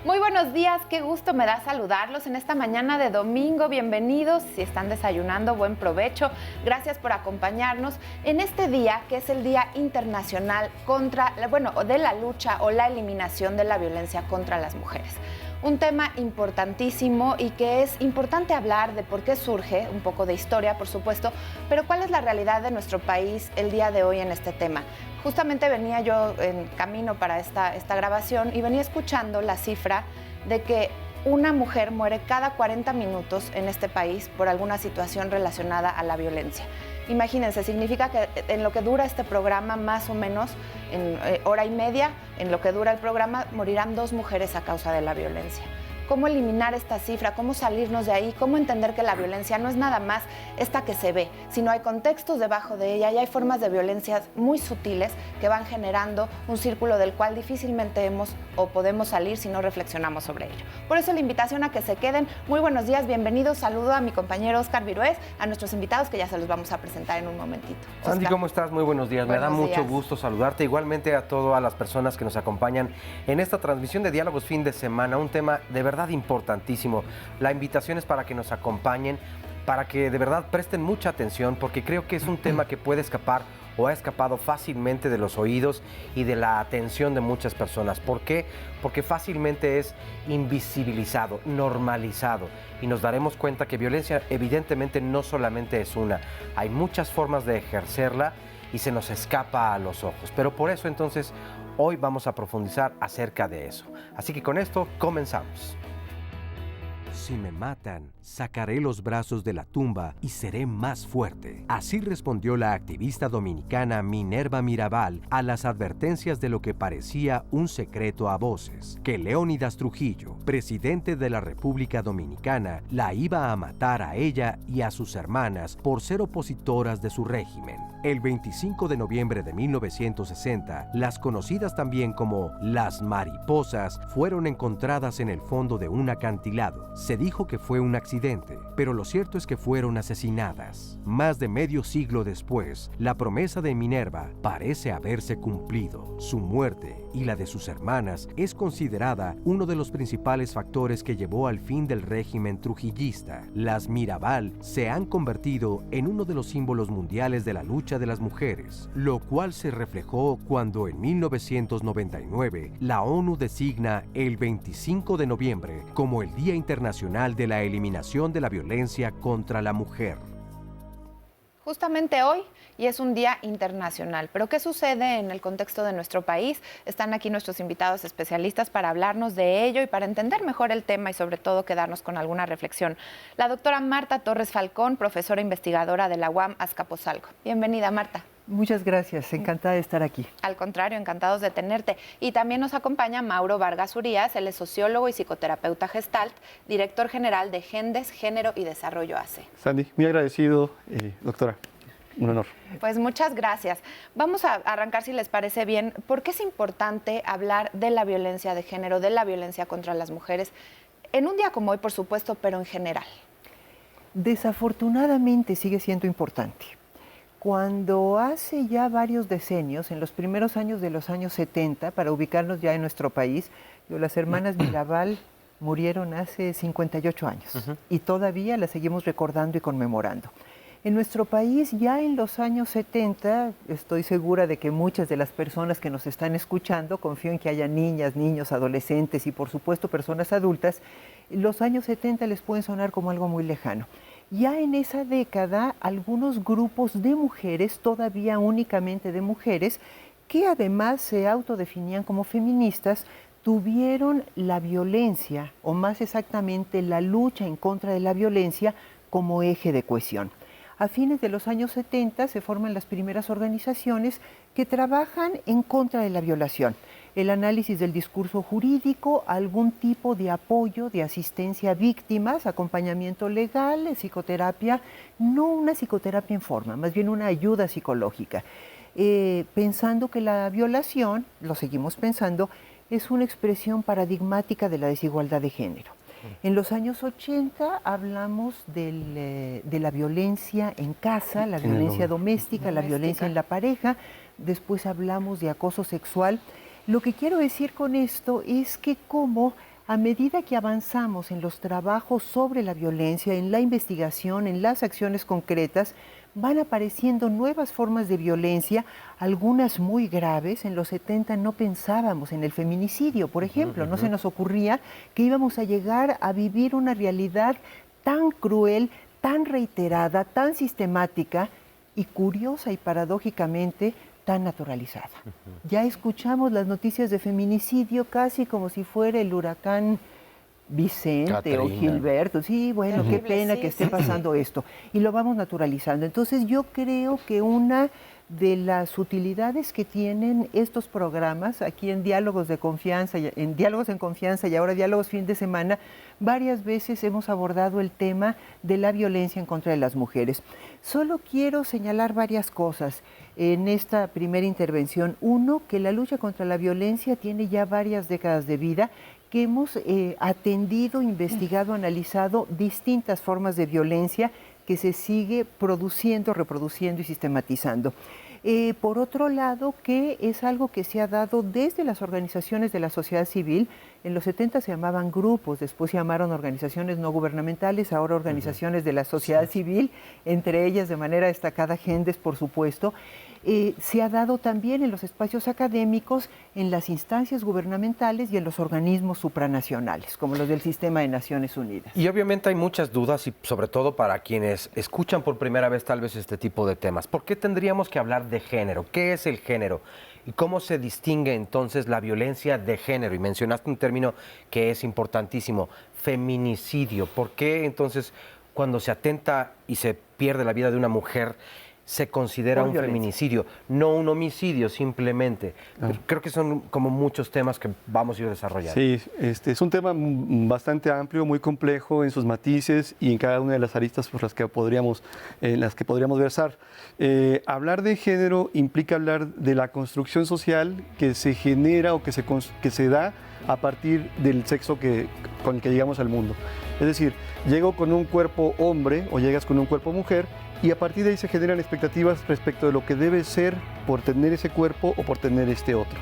Muy buenos días, qué gusto me da saludarlos en esta mañana de domingo. Bienvenidos, si están desayunando, buen provecho. Gracias por acompañarnos en este día que es el Día Internacional de la lucha o la eliminación de la violencia contra las mujeres. Un tema importantísimo y que es importante hablar de por qué surge, un poco de historia, por supuesto, pero cuál es la realidad de nuestro país el día de hoy en este tema. Justamente venía yo en camino para esta grabación y venía escuchando la cifra de que una mujer muere cada 40 minutos en este país por alguna situación relacionada a la violencia. Imagínense, significa que en lo que dura este programa, más o menos en hora y media, en lo que dura el programa, morirán 2 mujeres a causa de la violencia. ¿Cómo eliminar esta cifra? ¿Cómo salirnos de ahí? ¿Cómo entender que la violencia no es nada más esta que se ve, sino hay contextos debajo de ella y hay formas de violencia muy sutiles que van generando un círculo del cual difícilmente hemos o podemos salir si no reflexionamos sobre ello? Por eso la invitación a que se queden. Muy buenos días, bienvenidos. Saludo a mi compañero Oscar Virués, a nuestros invitados que ya se los vamos a presentar en un momentito. Oscar. Sandy, ¿cómo estás? Muy buenos días. Me da mucho gusto saludarte. Igualmente a todas las personas que nos acompañan en esta transmisión de Diálogos Fin de Semana, un tema de verdad importantísimo. La invitación es para que nos acompañen, para que de verdad presten mucha atención, porque creo que es un tema que puede escapar o ha escapado fácilmente de los oídos y de la atención de muchas personas. ¿Por qué? Porque fácilmente es invisibilizado, normalizado, y nos daremos cuenta que violencia evidentemente no solamente es una, hay muchas formas de ejercerla y se nos escapa a los ojos. Pero por eso entonces hoy vamos a profundizar acerca de eso. Así que con esto comenzamos. Si me matan, sacaré los brazos de la tumba y seré más fuerte. Así respondió la activista dominicana Minerva Mirabal a las advertencias de lo que parecía un secreto a voces, que Leónidas Trujillo, presidente de la República Dominicana, la iba a matar a ella y a sus hermanas por ser opositoras de su régimen. El 25 de noviembre de 1960, las conocidas también como las mariposas fueron encontradas en el fondo de un acantilado. Se dijo que fue un accidente, pero lo cierto es que fueron asesinadas. Más de medio siglo después, la promesa de Minerva parece haberse cumplido. Su muerte y la de sus hermanas es considerada uno de los principales factores que llevó al fin del régimen trujillista. Las Mirabal se han convertido en uno de los símbolos mundiales de la lucha de las mujeres, lo cual se reflejó cuando en 1999 la ONU designa el 25 de noviembre como el Día Internacional de la Eliminación de la Violencia contra la Mujer. Justamente hoy, y es un día internacional. Pero ¿qué sucede en el contexto de nuestro país? Están aquí nuestros invitados especialistas para hablarnos de ello y para entender mejor el tema y sobre todo quedarnos con alguna reflexión. La doctora Marta Torres Falcón, profesora investigadora de la UAM Azcapotzalco. Bienvenida, Marta. Muchas gracias, encantada de estar aquí. Al contrario, encantados de tenerte. Y también nos acompaña Mauro Vargas Urías, él es sociólogo y psicoterapeuta gestalt, director general de Gendes, Género y Desarrollo AC. Sandy, muy agradecido, doctora, un honor. Pues muchas gracias. Vamos a arrancar, si les parece bien. ¿Por qué es importante hablar de la violencia de género, de la violencia contra las mujeres, en un día como hoy, por supuesto, pero en general? Desafortunadamente sigue siendo importante. Cuando hace ya varios decenios, en los primeros años de los años 70, para ubicarnos ya en nuestro país, las hermanas Mirabal murieron hace 58 años y todavía las seguimos recordando y conmemorando. En nuestro país ya en los años 70, estoy segura de que muchas de las personas que nos están escuchando, confío en que haya niñas, niños, adolescentes y por supuesto personas adultas, los años 70 les pueden sonar como algo muy lejano. Ya en esa década, algunos grupos de mujeres, todavía únicamente de mujeres, que además se autodefinían como feministas, tuvieron la violencia, o más exactamente la lucha en contra de la violencia, como eje de cohesión. A fines de los años 70 se forman las primeras organizaciones que trabajan en contra de la violación. El análisis del discurso jurídico, algún tipo de apoyo, de asistencia a víctimas, acompañamiento legal, psicoterapia, no una psicoterapia en forma, más bien una ayuda psicológica. Pensando que la violación, lo seguimos pensando, es una expresión paradigmática de la desigualdad de género. En los años 80 hablamos de la violencia en casa, la violencia doméstica, la violencia en la pareja, después hablamos de acoso sexual. Lo que quiero decir con esto es que como A medida que avanzamos en los trabajos sobre la violencia, en la investigación, en las acciones concretas, van apareciendo nuevas formas de violencia, algunas muy graves. En los 70 no pensábamos en el feminicidio, por ejemplo. No se nos ocurría que íbamos a llegar a vivir una realidad tan cruel, tan reiterada, tan sistemática y curiosa y paradójicamente tan naturalizada. Ya escuchamos las noticias de feminicidio casi como si fuera el huracán Vicente Catrina. o Gilberto. Sí, bueno, Terrible, qué pena sí, que esté sí, pasando esto. Y lo vamos naturalizando. Entonces yo creo que una de las utilidades que tienen estos programas, aquí en Diálogos de Confianza, en Diálogos en Confianza y ahora Diálogos Fin de Semana, varias veces hemos abordado el tema de la violencia en contra de las mujeres. Solo quiero señalar varias cosas en esta primera intervención. Uno, que la lucha contra la violencia tiene ya varias décadas de vida, que hemos atendido, investigado, analizado distintas formas de violencia que se sigue produciendo, reproduciendo y sistematizando. Por otro lado, que es algo que se ha dado desde las organizaciones de la sociedad civil. En los 70 se llamaban grupos, después se llamaron organizaciones no gubernamentales, ahora organizaciones de la sociedad civil, entre ellas de manera destacada Gendes, por supuesto. Se ha dado también en los espacios académicos, en las instancias gubernamentales y en los organismos supranacionales, como los del Sistema de Naciones Unidas. Y obviamente hay muchas dudas y sobre todo para quienes escuchan por primera vez tal vez este tipo de temas. ¿Por qué tendríamos que hablar de género? ¿Qué es el género? ¿Y cómo se distingue entonces la violencia de género? Y mencionaste un término que es importantísimo, feminicidio. ¿Por qué entonces cuando se atenta y se pierde la vida de una mujer se considera un feminicidio, no un homicidio simplemente? Creo que son como muchos temas que vamos a ir desarrollando. Sí, es un tema bastante amplio, muy complejo en sus matices y en cada una de las aristas por las que podríamos versar. Hablar de género implica hablar de la construcción social que se genera o que se da a partir del sexo con el que llegamos al mundo. Es decir, llego con un cuerpo hombre o llegas con un cuerpo mujer, y a partir de ahí se generan expectativas respecto de lo que debe ser por tener ese cuerpo o por tener este otro.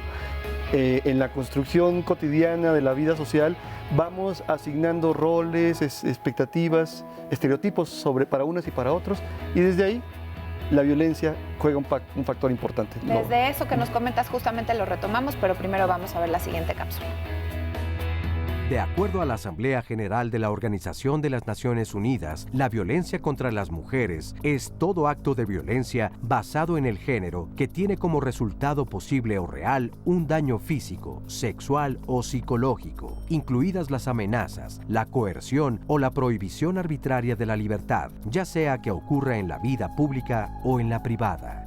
En la construcción cotidiana de la vida social vamos asignando roles, expectativas, estereotipos para unos y para otros, y desde ahí la violencia juega un factor importante. Desde eso que nos comentas justamente lo retomamos, pero primero vamos a ver la siguiente cápsula. De acuerdo a la Asamblea General de la Organización de las Naciones Unidas, la violencia contra las mujeres es todo acto de violencia basado en el género que tiene como resultado posible o real un daño físico, sexual o psicológico, incluidas las amenazas, la coerción o la prohibición arbitraria de la libertad, ya sea que ocurra en la vida pública o en la privada.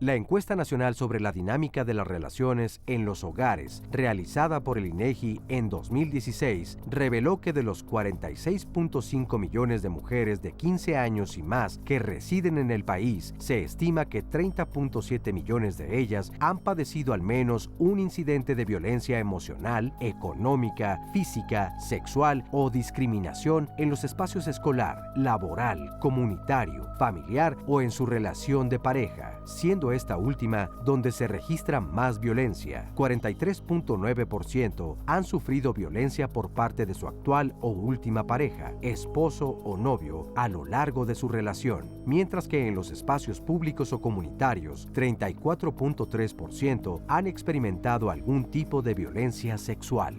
La encuesta nacional sobre la dinámica de las relaciones en los hogares, realizada por el INEGI en 2016, reveló que de los 46.5 millones de mujeres de 15 años y más que residen en el país, se estima que 30.7 millones de ellas han padecido al menos un incidente de violencia emocional, económica, física, sexual o discriminación en los espacios escolar, laboral, comunitario, familiar o en su relación de pareja, siendo esta última donde se registra más violencia. 43.9% han sufrido violencia por parte de su actual o última pareja, esposo o novio a lo largo de su relación, mientras que en los espacios públicos o comunitarios, 34.3% han experimentado algún tipo de violencia sexual.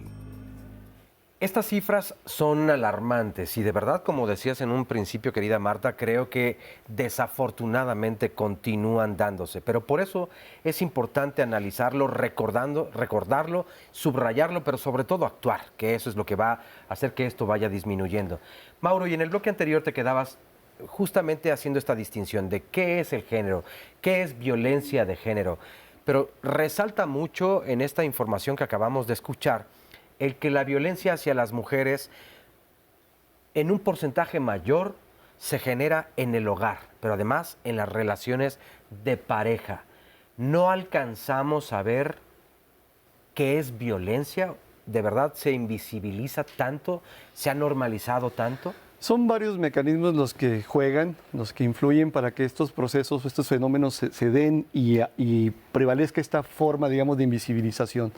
Estas cifras son alarmantes y de verdad, como decías en un principio, querida Marta, creo que desafortunadamente continúan dándose. Pero por eso es importante analizarlo, recordarlo, subrayarlo, pero sobre todo actuar, que eso es lo que va a hacer que esto vaya disminuyendo. Mauro, y en el bloque anterior te quedabas justamente haciendo esta distinción de qué es el género, qué es violencia de género. Pero resalta mucho en esta información que acabamos de escuchar el que la violencia hacia las mujeres en un porcentaje mayor se genera en el hogar, pero además en las relaciones de pareja. No alcanzamos a ver qué es violencia de verdad se invisibiliza tanto, se ha normalizado tanto? Son varios mecanismos los que juegan, los que influyen para que estos procesos, estos fenómenos se den y prevalezca esta forma, digamos, de invisibilización.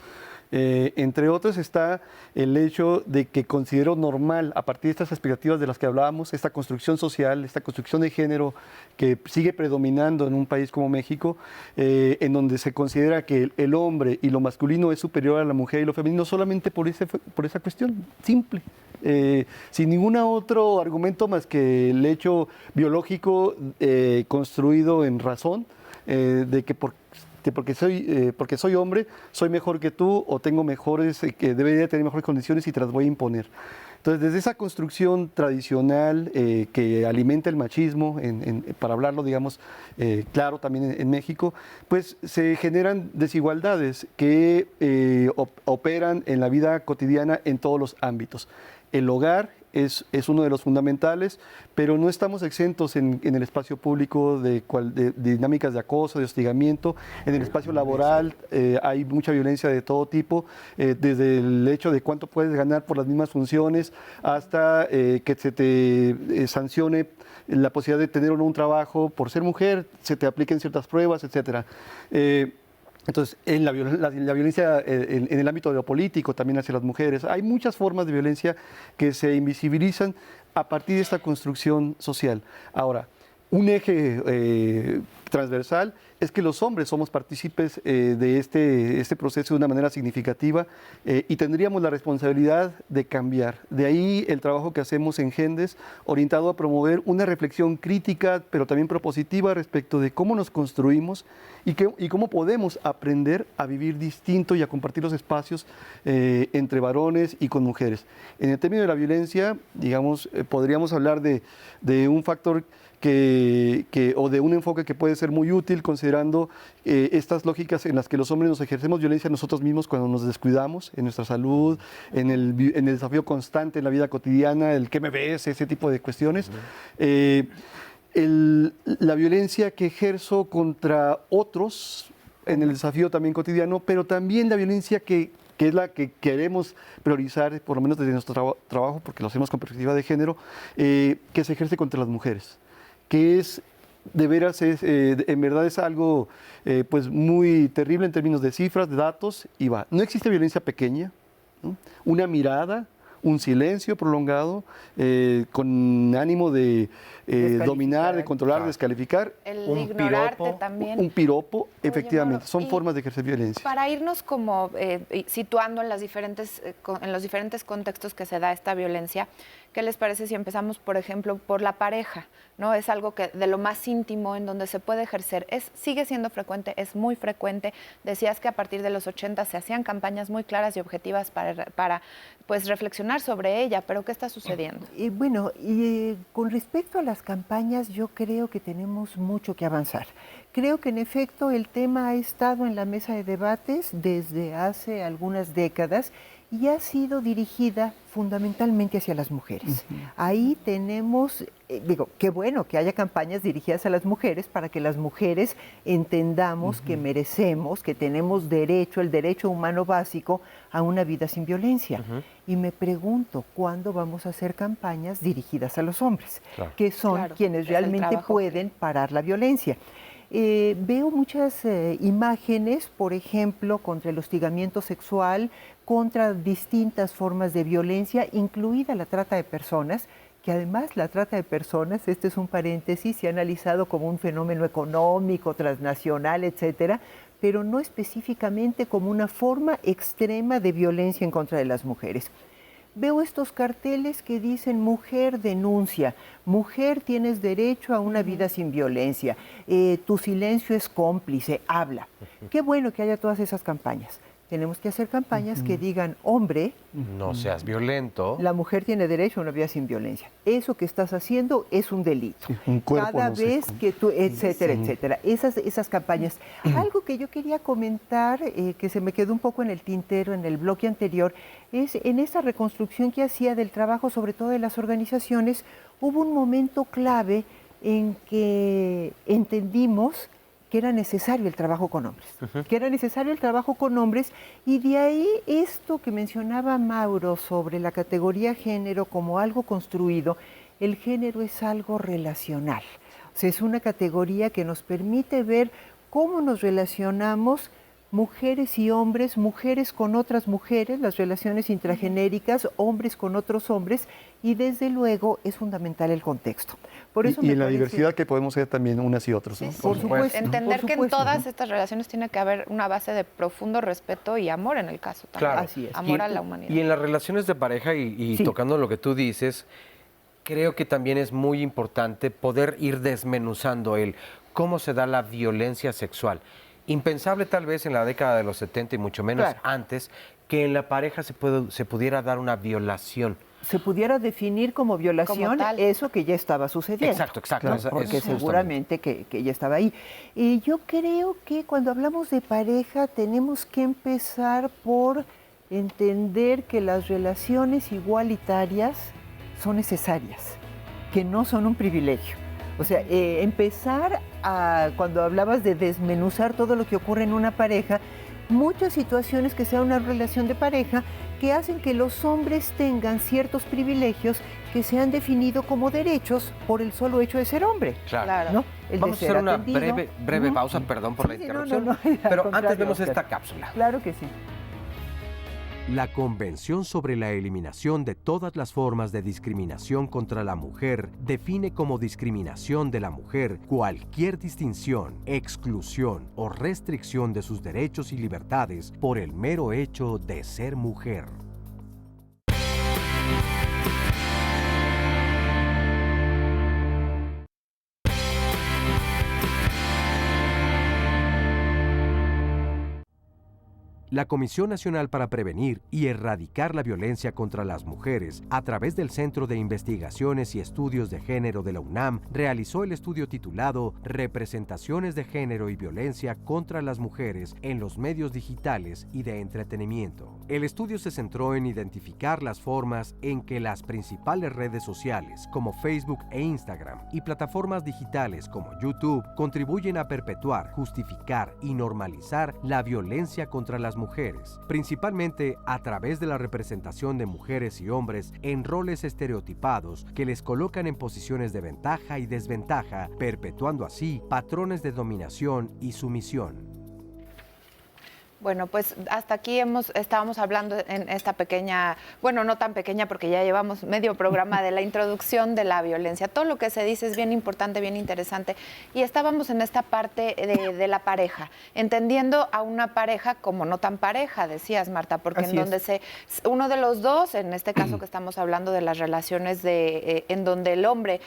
Entre otros está el hecho de que considero normal, a partir de estas expectativas de las que hablábamos, esta construcción social, esta construcción de género que sigue predominando en un país como México, en donde se considera que el hombre y lo masculino es superior a la mujer y lo femenino solamente por esa cuestión simple. Sin ningún otro argumento más que el hecho biológico construido en razón de que porque soy hombre, soy mejor que tú o tengo que debería tener mejores condiciones y te las voy a imponer. Entonces, desde esa construcción tradicional que alimenta el machismo, para hablarlo, digamos, claro, también en México, pues se generan desigualdades que operan en la vida cotidiana en todos los ámbitos. El hogar es uno de los fundamentales, pero no estamos exentos en el espacio público de dinámicas de acoso, de hostigamiento. En el espacio laboral hay mucha violencia de todo tipo, desde el hecho de cuánto puedes ganar por las mismas funciones hasta que se te sancione la posibilidad de tener o no un trabajo por ser mujer, se te apliquen ciertas pruebas, etcétera. Entonces, en la violencia en el ámbito de lo político, también hacia las mujeres, hay muchas formas de violencia que se invisibilizan a partir de esta construcción social. Ahora, un eje transversal es que los hombres somos partícipes de este proceso de una manera significativa y tendríamos la responsabilidad de cambiar. De ahí el trabajo que hacemos en Gendes, orientado a promover una reflexión crítica, pero también propositiva respecto de cómo nos construimos y cómo podemos aprender a vivir distinto y a compartir los espacios entre varones y con mujeres. En el término de la violencia, digamos, podríamos hablar de un factor o de un enfoque que puede ser muy útil considerando estas lógicas en las que los hombres nos ejercemos violencia nosotros mismos cuando nos descuidamos en nuestra salud, en el desafío constante en la vida cotidiana, el qué me ves, ese tipo de cuestiones. La violencia que ejerzo contra otros en el desafío también cotidiano, pero también la violencia que es la que queremos priorizar, por lo menos desde nuestro trabajo, porque lo hacemos con perspectiva de género, que se ejerce contra las mujeres, que es, de veras, en verdad es algo pues muy terrible en términos de cifras, de datos, y va. No existe violencia pequeña, ¿no? Una mirada, un silencio prolongado, con ánimo de dominar, de controlar, descalificar. El ignorarte también. Un piropo, Oye, efectivamente, Mauro, son formas de ejercer violencia. Para irnos como situando en los diferentes contextos que se da esta violencia, ¿qué les parece si empezamos, por ejemplo, por la pareja? ¿No? Es algo que de lo más íntimo en donde se puede ejercer. Sigue siendo frecuente, es muy frecuente. Decías que a partir de los 80 se hacían campañas muy claras y objetivas para pues reflexionar sobre ella, pero ¿qué está sucediendo? Bueno, con respecto a las campañas, yo creo que tenemos mucho que avanzar. Creo que en efecto el tema ha estado en la mesa de debates desde hace algunas décadas y ha sido dirigida fundamentalmente hacia las mujeres. Ahí tenemos, qué bueno que haya campañas dirigidas a las mujeres para que las mujeres entendamos que merecemos, que tenemos derecho, el derecho humano básico a una vida sin violencia. Y me pregunto, ¿cuándo vamos a hacer campañas dirigidas a los hombres? Que son quienes realmente pueden parar la violencia. Veo muchas imágenes, por ejemplo, contra el hostigamiento sexual, contra distintas formas de violencia, incluida la trata de personas, que además la trata de personas, este es un paréntesis, se ha analizado como un fenómeno económico, transnacional, etcétera, pero no específicamente como una forma extrema de violencia en contra de las mujeres. Veo estos carteles que dicen mujer denuncia, mujer tienes derecho a una vida sin violencia, tu silencio es cómplice, habla. Qué bueno que haya todas esas campañas. Tenemos que hacer campañas que digan, hombre, no seas violento. La mujer tiene derecho a una vida sin violencia. Eso que estás haciendo es un delito. Sí, un cuerpo cada no vez que tú, etcétera, etcétera. Esas campañas. Algo que yo quería comentar, que se me quedó un poco en el tintero en el bloque anterior, es en esa reconstrucción que hacía del trabajo, sobre todo de las organizaciones, hubo un momento clave en que entendimos que era necesario el trabajo con hombres, y de ahí esto que mencionaba Mauro sobre la categoría género como algo construido. El género es algo relacional, o sea, es una categoría que nos permite ver cómo nos relacionamos mujeres y hombres, mujeres con otras mujeres, las relaciones intragenéricas, hombres con otros hombres, y desde luego es fundamental el contexto. Por eso y en la diversidad que podemos ser también unas y otros. ¿no? Sí, Por supuesto. Entender por que en supuesto, todas ¿no? estas relaciones tiene que haber una base de profundo respeto y amor en el caso también. Claro. Así es. Amor a la humanidad. Y en las relaciones de pareja y Sí. tocando lo que tú dices, creo que también es muy importante poder ir desmenuzando el cómo se da la violencia sexual. Impensable tal vez en la década de los 70 y mucho menos Claro. antes que en la pareja se pudiera dar una violación. Se pudiera definir como violación Como tal. eso que ya estaba sucediendo. Exacto. ¿no? Eso Porque justamente. seguramente que ya estaba ahí. Y yo creo que cuando hablamos de pareja tenemos que empezar por entender que las relaciones igualitarias son necesarias, que no son un privilegio. O sea, empezar a, cuando hablabas de desmenuzar todo lo que ocurre en una pareja, muchas situaciones que sean una relación de pareja que hacen que los hombres tengan ciertos privilegios que se han definido como derechos por el solo hecho de ser hombre. Claro. ¿no? El de Vamos a ser hacer una atendido. breve Ujú. pausa, perdón por la Sí, interrupción, al pero contrario, antes vemos Oscar. esta cápsula. Claro que sí. La Convención sobre la Eliminación de todas las formas de discriminación contra la mujer define como discriminación de la mujer cualquier distinción, exclusión o restricción de sus derechos y libertades por el mero hecho de ser mujer. La Comisión Nacional para Prevenir y Erradicar la Violencia contra las Mujeres, a través del Centro de Investigaciones y Estudios de Género de la UNAM, realizó el estudio titulado Representaciones de Género y Violencia contra las Mujeres en los medios digitales y de entretenimiento. El estudio se centró en identificar las formas en que las principales redes sociales, como Facebook e Instagram, y plataformas digitales como YouTube, contribuyen a perpetuar, justificar y normalizar la violencia contra las mujeres, principalmente a través de la representación de mujeres y hombres en roles estereotipados que les colocan en posiciones de ventaja y desventaja, perpetuando así patrones de dominación y sumisión. Bueno, pues hasta aquí estábamos hablando en esta pequeña, bueno, no tan pequeña porque ya llevamos medio programa de la introducción de la violencia. Todo lo que se dice es bien importante, bien interesante. Y estábamos en esta parte de la pareja, entendiendo a una pareja como no tan pareja, decías, Marta, porque Así en donde uno de los dos, en este caso que estamos hablando de las relaciones en donde el hombre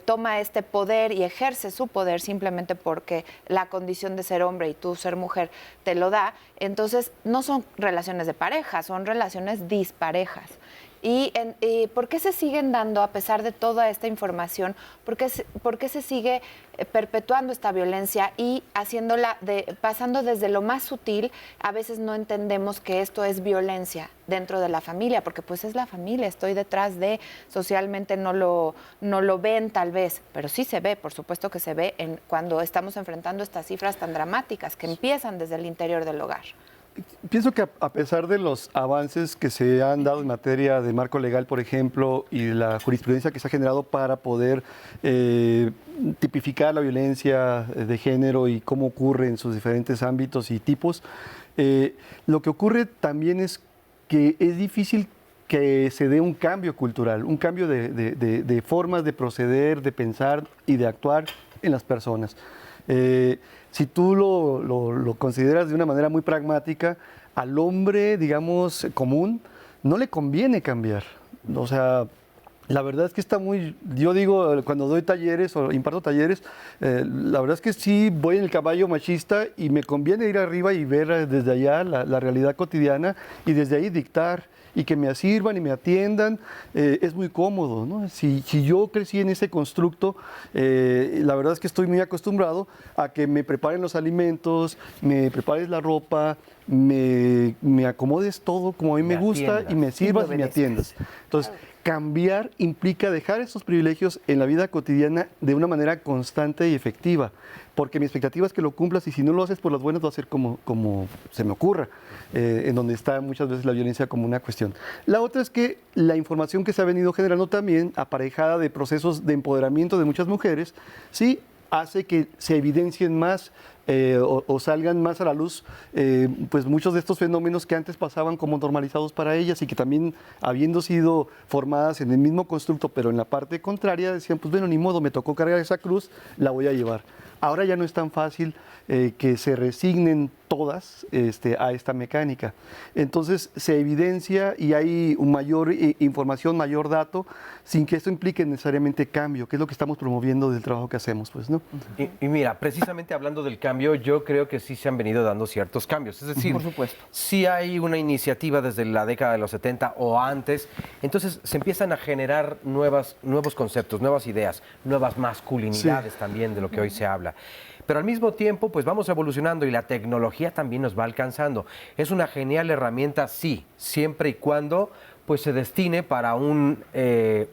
toma este poder y ejerce su poder simplemente porque la condición de ser hombre y tú ser mujer te lo da, entonces no son relaciones de pareja, son relaciones disparejas. ¿Y por qué se siguen dando, a pesar de toda esta información, por qué se sigue perpetuando esta violencia y pasando desde lo más sutil? A veces no entendemos que esto es violencia dentro de la familia, porque pues es la familia, estoy detrás de, socialmente no lo ven tal vez, pero sí se ve, por supuesto que se ve cuando estamos enfrentando estas cifras tan dramáticas que empiezan desde el interior del hogar. Pienso que a pesar de los avances que se han dado en materia de marco legal, por ejemplo, y de la jurisprudencia que se ha generado para poder tipificar la violencia de género y cómo ocurre en sus diferentes ámbitos y tipos, lo que ocurre también es que es difícil que se dé un cambio cultural, un cambio de formas de proceder, de pensar y de actuar en las personas. Si tú lo consideras de una manera muy pragmática, al hombre, digamos, común, no le conviene cambiar. O sea, la verdad es que está muy, yo digo, cuando doy talleres o imparto talleres, la verdad es que sí voy en el caballo machista y me conviene ir arriba y ver desde allá la realidad cotidiana y desde ahí dictar y que me sirvan y me atiendan, es muy cómodo, ¿no? Si yo crecí en ese constructo, la verdad es que estoy muy acostumbrado a que me preparen los alimentos, me prepares la ropa, me acomodes todo como a mí me gusta y me sirvas y me atiendas. Entonces, cambiar implica dejar esos privilegios en la vida cotidiana de una manera constante y efectiva, porque mi expectativa es que lo cumplas y si no lo haces por las buenas va a ser como se me ocurra, en donde está muchas veces la violencia como una cuestión. La otra es que la información que se ha venido generando también, aparejada de procesos de empoderamiento de muchas mujeres, sí hace que se evidencien más o salgan más a la luz pues muchos de estos fenómenos que antes pasaban como normalizados para ellas y que también, habiendo sido formadas en el mismo constructo, pero en la parte contraria, decían, pues bueno, ni modo, me tocó cargar esa cruz, la voy a llevar. Ahora ya no es tan fácil que se resignen todas a esta mecánica. Entonces se evidencia y hay un mayor información, mayor dato, sin que esto implique necesariamente cambio, que es lo que estamos promoviendo del trabajo que hacemos, pues, ¿no? Y mira, precisamente hablando del cambio, yo creo que sí se han venido dando ciertos cambios. Es decir, por supuesto, sí hay una iniciativa desde la década de los 70 o antes, entonces se empiezan a generar nuevos conceptos, nuevas ideas, nuevas masculinidades también de lo que hoy se habla. Pero al mismo tiempo, pues vamos evolucionando y la tecnología también nos va alcanzando. Es una genial herramienta, sí, siempre y cuando pues se destine para un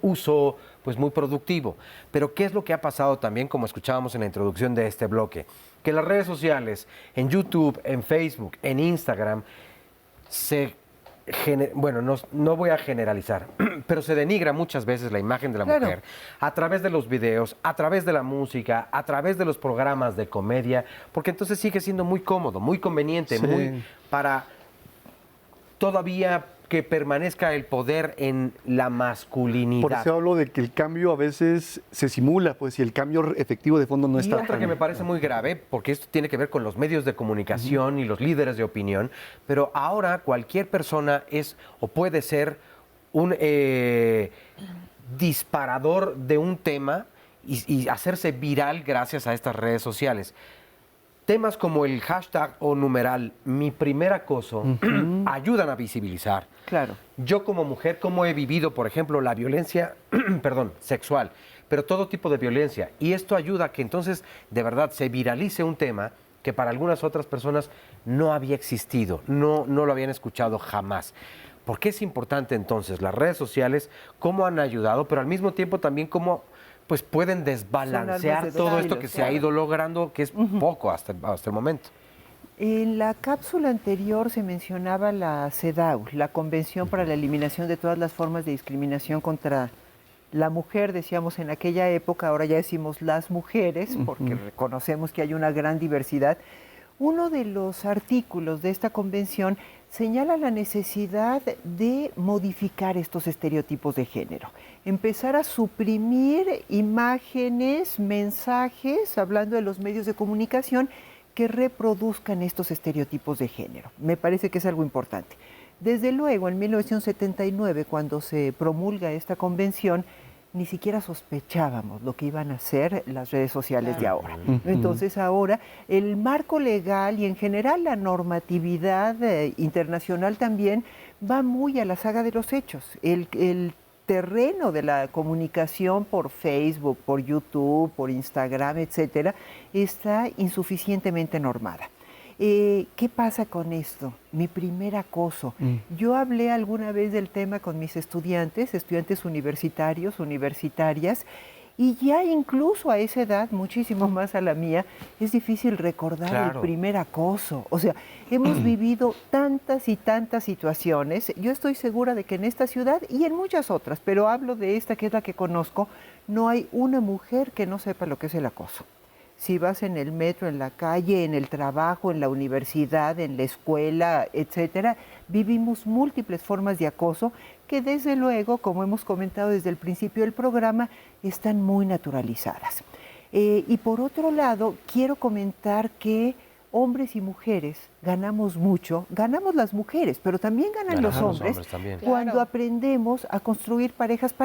uso pues muy productivo. Pero ¿qué es lo que ha pasado también, como escuchábamos en la introducción de este bloque? Que las redes sociales, en YouTube, en Facebook, en Instagram, bueno, no voy a generalizar, pero se denigra muchas veces la imagen de la mujer a través de los videos, a través de la música, a través de los programas de comedia, porque entonces sigue siendo muy cómodo, muy conveniente, muy para todavía que permanezca el poder en la masculinidad. Por eso hablo de que el cambio a veces se simula, pues, y el cambio efectivo de fondo no está. Y otra que me parece muy grave, porque esto tiene que ver con los medios de comunicación y los líderes de opinión, pero ahora cualquier persona es o puede ser un disparador de un tema y hacerse viral gracias a estas redes sociales. Temas como el hashtag o numeral mi primer acoso ayudan a visibilizar. claro. Yo como mujer, ¿cómo he vivido, por ejemplo, la violencia sexual? Pero todo tipo de violencia. Y esto ayuda a que entonces de verdad se viralice un tema que para algunas otras personas no había existido, no lo habían escuchado jamás. ¿Por qué es importante entonces las redes sociales? ¿Cómo han ayudado? Pero al mismo tiempo también cómo pues pueden desbalancear todo esto que se ha ido logrando, que es poco hasta el momento. En la cápsula anterior se mencionaba la CEDAW, la Convención para la Eliminación de todas las formas de discriminación contra la mujer, decíamos en aquella época, ahora ya decimos las mujeres, porque reconocemos que hay una gran diversidad. Uno de los artículos de esta convención señala la necesidad de modificar estos estereotipos de género, empezar a suprimir imágenes, mensajes, hablando de los medios de comunicación, que reproduzcan estos estereotipos de género. Me parece que es algo importante. Desde luego, en 1979, cuando se promulga esta convención, ni siquiera sospechábamos lo que iban a hacer las redes sociales de ahora. Entonces ahora el marco legal y en general la normatividad internacional también va muy a la saga de los hechos. El terreno de la comunicación por Facebook, por YouTube, por Instagram, etcétera, está insuficientemente normada. ¿Qué pasa con esto? Mi primer acoso. Yo hablé alguna vez del tema con mis estudiantes universitarios, universitarias, y ya incluso a esa edad, muchísimo más a la mía, es difícil recordar el primer acoso. O sea, hemos vivido tantas y tantas situaciones. Yo estoy segura de que en esta ciudad y en muchas otras, pero hablo de esta que es la que conozco, no hay una mujer que no sepa lo que es el acoso. Si vas en el metro, en la calle, en el trabajo, en la universidad, en la escuela, etcétera, vivimos múltiples formas de acoso que desde luego, como hemos comentado desde el principio del programa, están muy naturalizadas. Y por otro lado, quiero comentar que hombres y mujeres ganamos mucho, ganamos las mujeres, pero también ganan los hombres cuando aprendemos a construir parejas.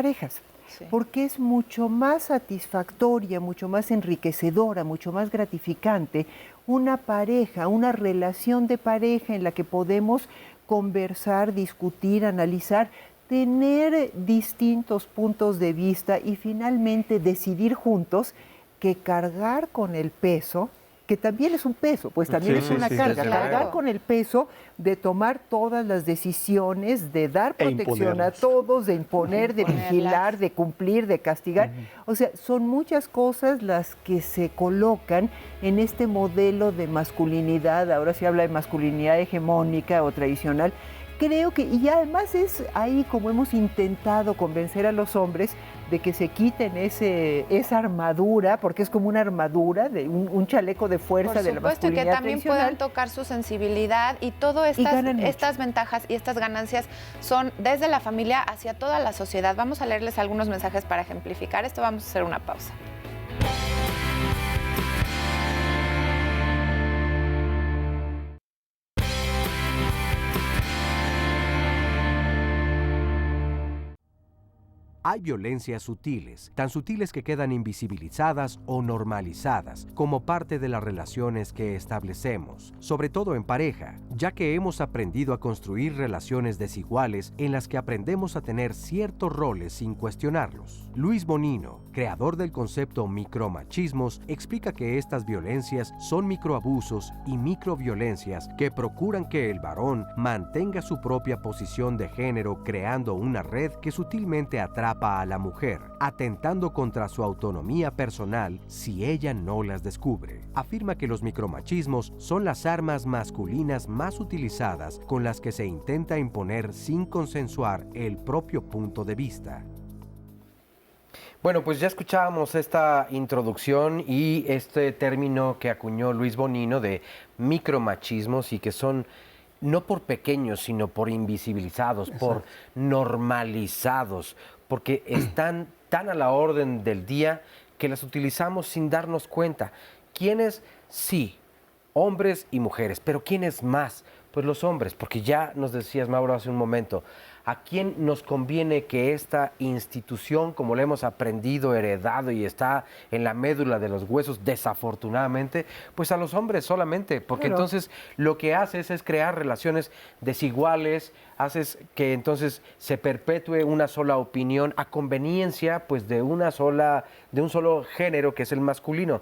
Sí. Porque es mucho más satisfactoria, mucho más enriquecedora, mucho más gratificante una pareja, una relación de pareja en la que podemos conversar, discutir, analizar, tener distintos puntos de vista y finalmente decidir juntos que cargar con el peso que también es un peso, pues también es una carga. Cargar con el peso de tomar todas las decisiones, de dar protección a todos, de imponer, de vigilar, de cumplir, de castigar. O sea, son muchas cosas las que se colocan en este modelo de masculinidad. Ahora se habla de masculinidad hegemónica o tradicional. Creo que, y además es ahí como hemos intentado convencer a los hombres de que se quiten esa armadura, porque es como una armadura, de un chaleco de fuerza de la masculinidad Por supuesto, y que también tradicional. puedan tocar su sensibilidad y todas estas ventajas y estas ganancias son desde la familia hacia toda la sociedad. Vamos a leerles algunos mensajes para ejemplificar esto. Vamos a hacer una pausa. Hay violencias sutiles, tan sutiles que quedan invisibilizadas o normalizadas como parte de las relaciones que establecemos, sobre todo en pareja, ya que hemos aprendido a construir relaciones desiguales en las que aprendemos a tener ciertos roles sin cuestionarlos. Luis Bonino, creador del concepto micromachismos, explica que estas violencias son microabusos y microviolencias que procuran que el varón mantenga su propia posición de género, creando una red que sutilmente atrapa a la mujer, atentando contra su autonomía personal si ella no las descubre. Afirma que los micromachismos son las armas masculinas más utilizadas con las que se intenta imponer sin consensuar el propio punto de vista. Bueno, pues ya escuchábamos esta introducción y este término que acuñó Luis Bonino de micromachismos y que son no por pequeños, sino por invisibilizados, por normalizados, porque están tan a la orden del día que las utilizamos sin darnos cuenta. ¿Quiénes? Sí, hombres y mujeres, pero ¿quiénes más? Pues los hombres, porque ya nos decías, Mauro, hace un momento, ¿a quién nos conviene que esta institución, como la hemos aprendido, heredado y está en la médula de los huesos, desafortunadamente, pues a los hombres solamente? Porque entonces lo que haces es crear relaciones desiguales, haces que entonces se perpetúe una sola opinión a conveniencia pues de un solo género que es el masculino.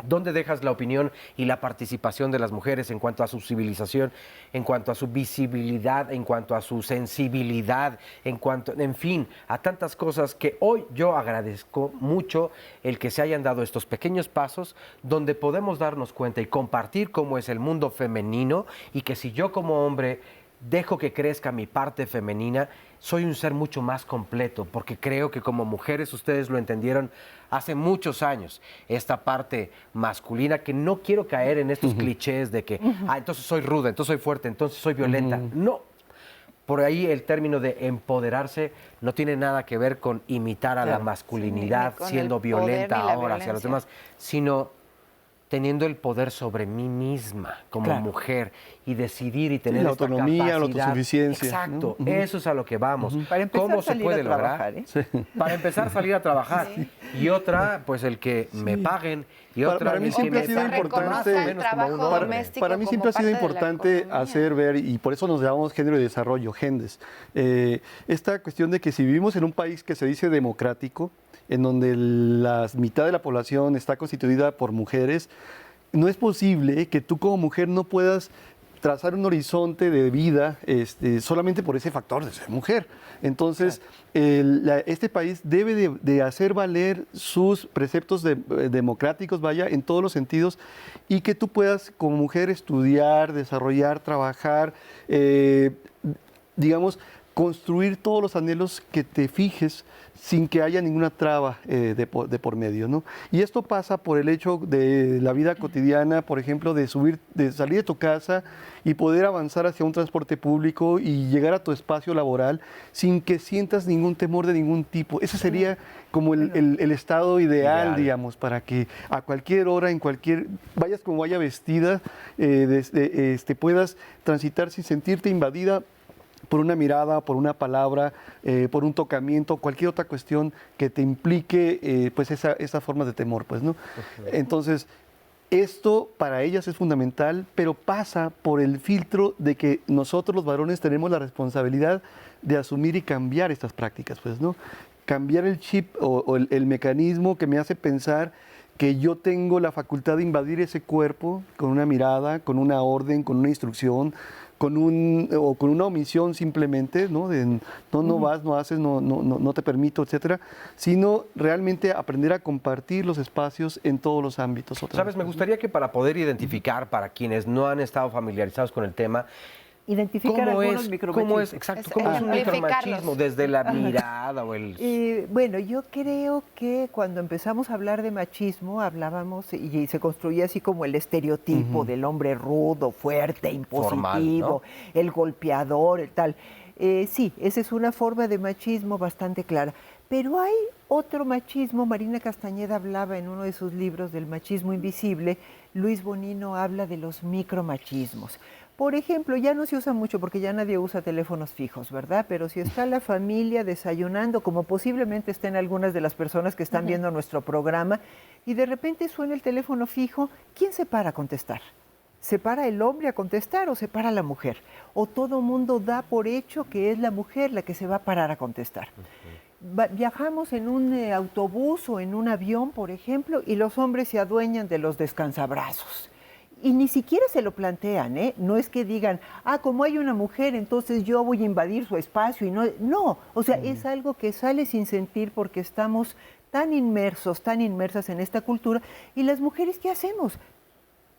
¿Dónde dejas la opinión y la participación de las mujeres en cuanto a su civilización, en cuanto a su visibilidad, en cuanto a su sensibilidad, en fin, a tantas cosas que hoy yo agradezco mucho el que se hayan dado estos pequeños pasos donde podemos darnos cuenta y compartir cómo es el mundo femenino y que si yo como hombre dejo que crezca mi parte femenina, soy un ser mucho más completo, porque creo que como mujeres ustedes lo entendieron hace muchos años, esta parte masculina, que no quiero caer en estos clichés de que, entonces soy ruda, entonces soy fuerte, entonces soy violenta. No, por ahí el término de empoderarse no tiene nada que ver con imitar a la masculinidad, siendo violenta ahora hacia los demás, sino teniendo el poder sobre mí misma como mujer y decidir y tener la esta autonomía, capacidad. la autosuficiencia. Exacto, eso es a lo que vamos. Para empezar ¿Cómo a se salir puede a lograr? trabajar, Para empezar a salir a trabajar. Y otra, pues el que me paguen. Y otra, para mí el siempre que ha sido me importante el trabajo doméstico para mí siempre ha sido importante hacer ver, y por eso nos llamamos género y desarrollo, GENDES, esta cuestión de que si vivimos en un país que se dice democrático, en donde la mitad de la población está constituida por mujeres, no es posible que tú como mujer no puedas trazar un horizonte de vida solamente por ese factor de ser mujer. Entonces, este país debe de hacer valer sus preceptos democráticos, en todos los sentidos, y que tú puedas como mujer estudiar, desarrollar, trabajar, construir todos los anhelos que te fijes sin que haya ninguna traba de por medio, ¿no? Y esto pasa por el hecho de la vida cotidiana, por ejemplo, de salir de tu casa y poder avanzar hacia un transporte público y llegar a tu espacio laboral sin que sientas ningún temor de ningún tipo. Ese sería como el estado ideal, digamos, para que a cualquier hora, vayas como vaya vestida, puedas transitar sin sentirte invadida por una mirada, por una palabra, por un tocamiento, cualquier otra cuestión que te implique pues esa forma de temor, pues, ¿no? Entonces, esto para ellas es fundamental, pero pasa por el filtro de que nosotros los varones tenemos la responsabilidad de asumir y cambiar estas prácticas, pues, ¿no? Cambiar el chip o el mecanismo que me hace pensar que yo tengo la facultad de invadir ese cuerpo con una mirada, con una orden, con una instrucción, con una omisión simplemente, ¿no? No vas, no haces, no te permito, etcétera, sino realmente aprender a compartir los espacios en todos los ámbitos. ¿Sabes? Me gustaría que para poder identificar, para quienes no han estado familiarizados con el tema, identificar algunos micromachismos. ¿Cómo es un micromachismo? Desde la mirada o el... Bueno, yo creo que cuando empezamos a hablar de machismo, hablábamos y se construía así como el estereotipo del hombre rudo, fuerte, impositivo, formal, ¿no? El golpeador, el tal. Sí, esa es una forma de machismo bastante clara. Pero hay otro machismo. Marina Castañeda hablaba en uno de sus libros del machismo invisible. Luis Bonino habla de los micromachismos. Por ejemplo, ya no se usa mucho porque ya nadie usa teléfonos fijos, ¿verdad? Pero si está la familia desayunando, como posiblemente estén algunas de las personas que están viendo nuestro programa, y de repente suena el teléfono fijo, ¿quién se para a contestar? ¿Se para el hombre a contestar o se para la mujer? ¿O todo mundo da por hecho que es la mujer la que se va a parar a contestar? Viajamos en un autobús o en un avión, por ejemplo, y los hombres se adueñan de los descansabrazos. Y ni siquiera se lo plantean, ¿eh? No es que digan, como hay una mujer, entonces yo voy a invadir su espacio. Y no, o sea, es algo que sale sin sentir porque estamos tan inmersos, tan inmersas en esta cultura. Y las mujeres, ¿qué hacemos?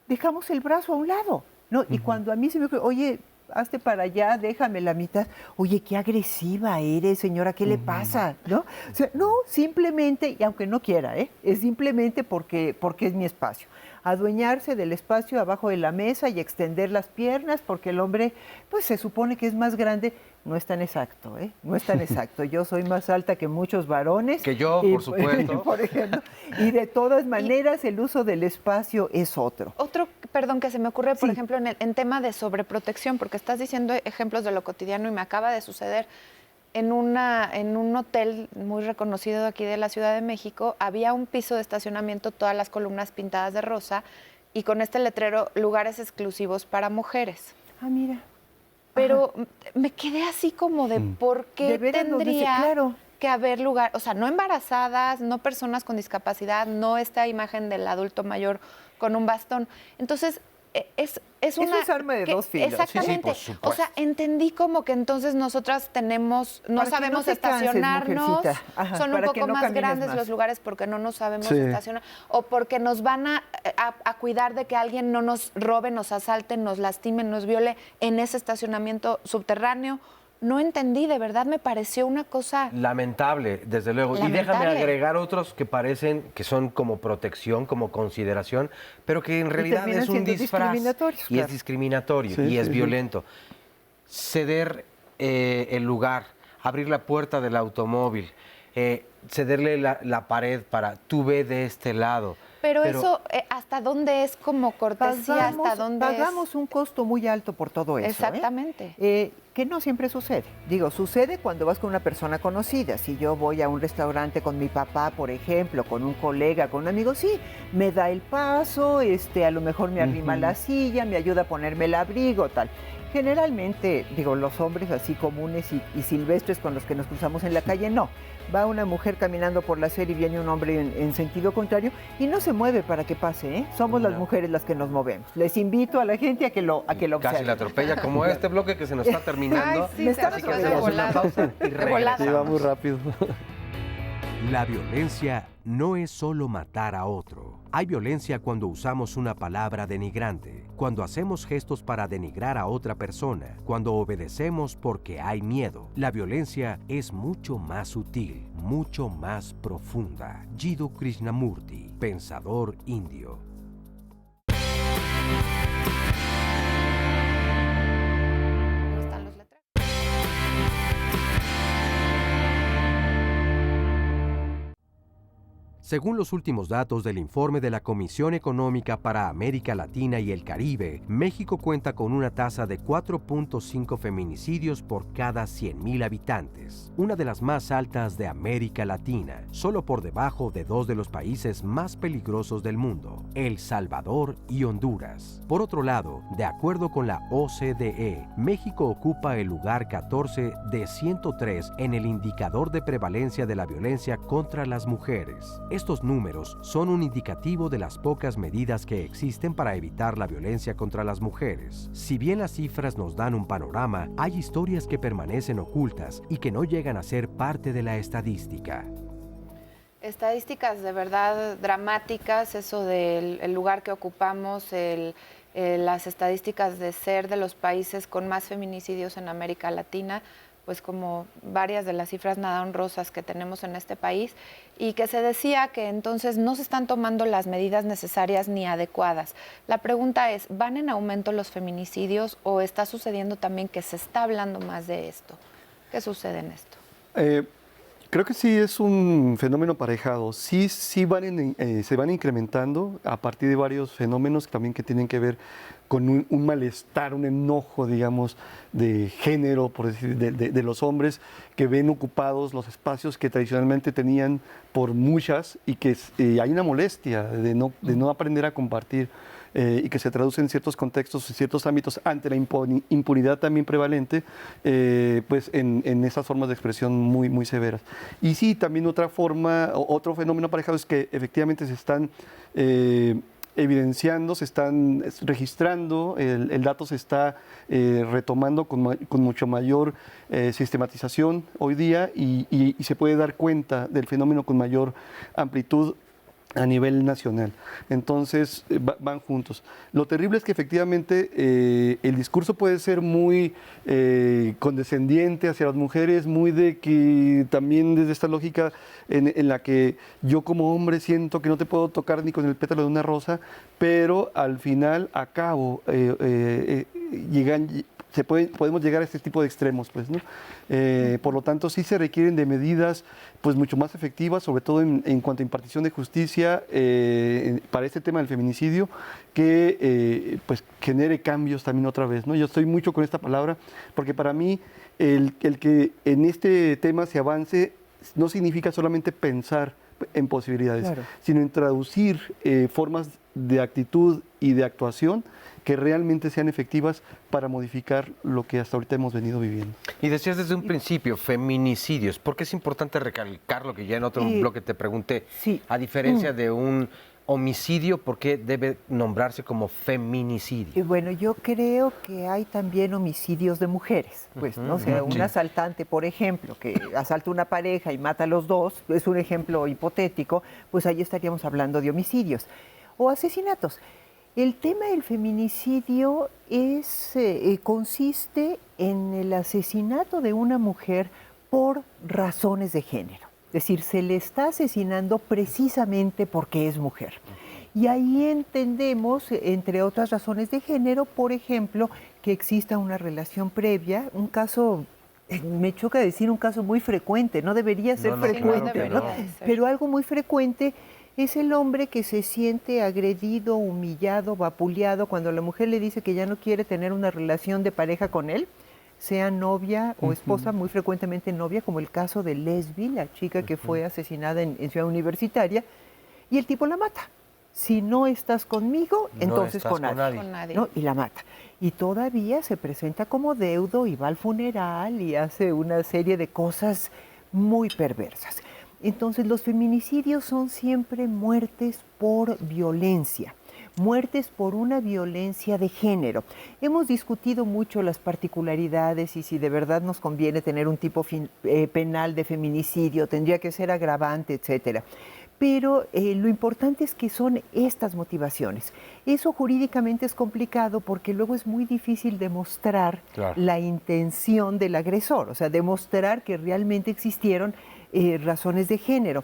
Dejamos el brazo a un lado, ¿no? Y cuando a mí se me ocurre, oye, hazte para allá, déjame la mitad. Oye, qué agresiva eres, señora, ¿qué le pasa? ¿No? O sea, no, simplemente, y aunque no quiera, es simplemente porque es mi espacio. Adueñarse del espacio abajo de la mesa y extender las piernas porque el hombre, pues se supone que es más grande. No es tan exacto, No es tan exacto. Yo soy más alta que muchos varones. Que yo, por supuesto. Por ejemplo. Y de todas maneras, el uso del espacio es otro. Otro, perdón, que se me ocurre, por ejemplo, en tema de sobreprotección, porque estás diciendo ejemplos de lo cotidiano y me acaba de suceder. En un hotel muy reconocido aquí de la Ciudad de México, había un piso de estacionamiento, todas las columnas pintadas de rosa, y con este letrero, lugares exclusivos para mujeres. Mira. Pero me quedé así como de por qué tendría que haber lugar, o sea, no embarazadas, no personas con discapacidad, no esta imagen del adulto mayor con un bastón. Entonces, es una... Eso es arma de dos filos. Exactamente. Sí, o sea, entendí como que entonces nosotras no sabemos estacionarnos. Son un poco más grandes los lugares porque no nos sabemos estacionar. O porque nos van a cuidar de que alguien no nos robe, nos asalte, nos lastime, nos viole en ese estacionamiento subterráneo. No entendí, de verdad me pareció una cosa... Lamentable, desde luego. Lamentable. Y déjame agregar otros que parecen que son como protección, como consideración, pero que en realidad es un disfraz. Y es discriminatorio y es violento. Ceder el lugar, abrir la puerta del automóvil, cederle la pared para tú ve de este lado. Pero eso, ¿hasta dónde es como cortesía? ¿Hasta dónde pagamos un costo muy alto por todo eso. Exactamente. Que no siempre sucede. Digo, sucede cuando vas con una persona conocida. Si yo voy a un restaurante con mi papá, por ejemplo, con un colega, con un amigo, sí, me da el paso, a lo mejor me arrima la silla, me ayuda a ponerme el abrigo, tal. Generalmente, digo, los hombres así comunes y silvestres con los que nos cruzamos en la calle, no. Va una mujer caminando por la acera y viene un hombre en sentido contrario y no se mueve para que pase, Somos las mujeres las que nos movemos. Les invito a la gente a que lo observen. Casi la atropella, como este bloque que se nos está terminando. Ay, sí, así que hacemos una pausa y regresamos. Sí, va muy rápido. La violencia no es solo matar a otro. Hay violencia cuando usamos una palabra denigrante, cuando hacemos gestos para denigrar a otra persona, cuando obedecemos porque hay miedo. La violencia es mucho más sutil, mucho más profunda. Jiddu Krishnamurti, pensador indio. Según los últimos datos del informe de la Comisión Económica para América Latina y el Caribe, México cuenta con una tasa de 4.5 feminicidios por cada 100,000 habitantes, una de las más altas de América Latina, solo por debajo de dos de los países más peligrosos del mundo, El Salvador y Honduras. Por otro lado, de acuerdo con la OCDE, México ocupa el lugar 14 de 103 en el indicador de prevalencia de la violencia contra las mujeres. Estos números son un indicativo de las pocas medidas que existen para evitar la violencia contra las mujeres. Si bien las cifras nos dan un panorama, hay historias que permanecen ocultas y que no llegan a ser parte de la estadística. Estadísticas de verdad dramáticas, eso del lugar que ocupamos, las estadísticas de ser de los países con más feminicidios en América Latina, pues como varias de las cifras nada honrosas que tenemos en este país, y que se decía que entonces no se están tomando las medidas necesarias ni adecuadas. La pregunta es, ¿van en aumento los feminicidios o está sucediendo también que se está hablando más de esto? ¿Qué sucede en esto? Creo que sí es un fenómeno aparejado. Sí se van incrementando a partir de varios fenómenos también que tienen que ver con un malestar, un enojo, digamos, de género, por decir, de los hombres que ven ocupados los espacios que tradicionalmente tenían por muchas y que hay una molestia de no aprender a compartir. Y que se traduce en ciertos contextos, en ciertos ámbitos, ante la impunidad también prevalente, pues en esas formas de expresión muy, muy severas. Y sí, también otra forma, otro fenómeno aparejado es que efectivamente se están evidenciando, se están registrando, el dato se está retomando con mucho mayor sistematización hoy día y se puede dar cuenta del fenómeno con mayor amplitud a nivel nacional. Entonces van juntos. Lo terrible es que efectivamente el discurso puede ser muy condescendiente hacia las mujeres, muy de que también desde esta lógica en la que yo como hombre siento que no te puedo tocar ni con el pétalo de una rosa, pero al final acabo podemos llegar a este tipo de extremos, pues, ¿no? Por lo tanto, sí se requieren de medidas pues mucho más efectivas, sobre todo en cuanto a impartición de justicia para este tema del feminicidio, que pues genere cambios también otra vez, ¿no? Yo estoy mucho con esta palabra, porque para mí el que en este tema se avance no significa solamente pensar en posibilidades, claro, sino introducir formas de actitud y de actuación que realmente sean efectivas para modificar lo que hasta ahorita hemos venido viviendo. Y decías desde un principio, feminicidios. ¿Por qué es importante recalcar lo que ya en otro bloque te pregunté? Sí. A diferencia de un homicidio, ¿por qué debe nombrarse como feminicidio? Y bueno, yo creo que hay también homicidios de mujeres, pues, ¿no? O sea, un asaltante, por ejemplo, que asalta una pareja y mata a los dos, es un ejemplo hipotético, pues ahí estaríamos hablando de homicidios. O asesinatos. El tema del feminicidio consiste en el asesinato de una mujer por razones de género. Es decir, se le está asesinando precisamente porque es mujer. Y ahí entendemos, entre otras razones de género, por ejemplo, que exista una relación previa, un caso, me choca decir un caso muy frecuente, no debería ser frecuente, ¿no? Pero algo muy frecuente es el hombre que se siente agredido, humillado, vapuleado cuando la mujer le dice que ya no quiere tener una relación de pareja con él, sea novia o esposa, muy frecuentemente novia, como el caso de Lesbi, la chica que fue asesinada en Ciudad Universitaria, y el tipo la mata. Si no estás conmigo, entonces con nadie. ¿No? Y la mata. Y todavía se presenta como deudo y va al funeral y hace una serie de cosas muy perversas. Entonces, los feminicidios son siempre muertes por violencia, muertes por una violencia de género. Hemos discutido mucho las particularidades y si de verdad nos conviene tener un tipo penal de feminicidio, tendría que ser agravante, etcétera. Pero lo importante es que son estas motivaciones. Eso jurídicamente es complicado porque luego es muy difícil demostrar la intención del agresor, o sea, demostrar que realmente existieron razones de género.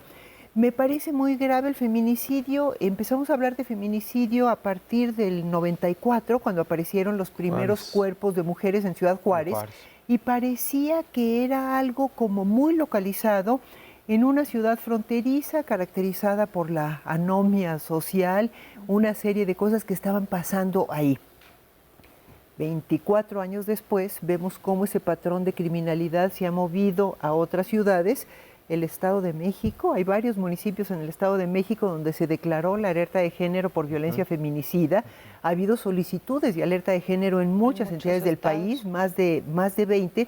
Me parece muy grave el feminicidio. Empezamos a hablar de feminicidio a partir del 94, cuando aparecieron los primeros cuerpos de mujeres en Ciudad Juárez, y parecía que era algo como muy localizado en una ciudad fronteriza caracterizada por la anomia social, una serie de cosas que estaban pasando ahí. 24 años después vemos cómo ese patrón de criminalidad se ha movido a otras ciudades. El Estado de México, hay varios municipios en el Estado de México donde se declaró la alerta de género por violencia feminicida. Ha habido solicitudes de alerta de género en muchas entidades del país, más de 20.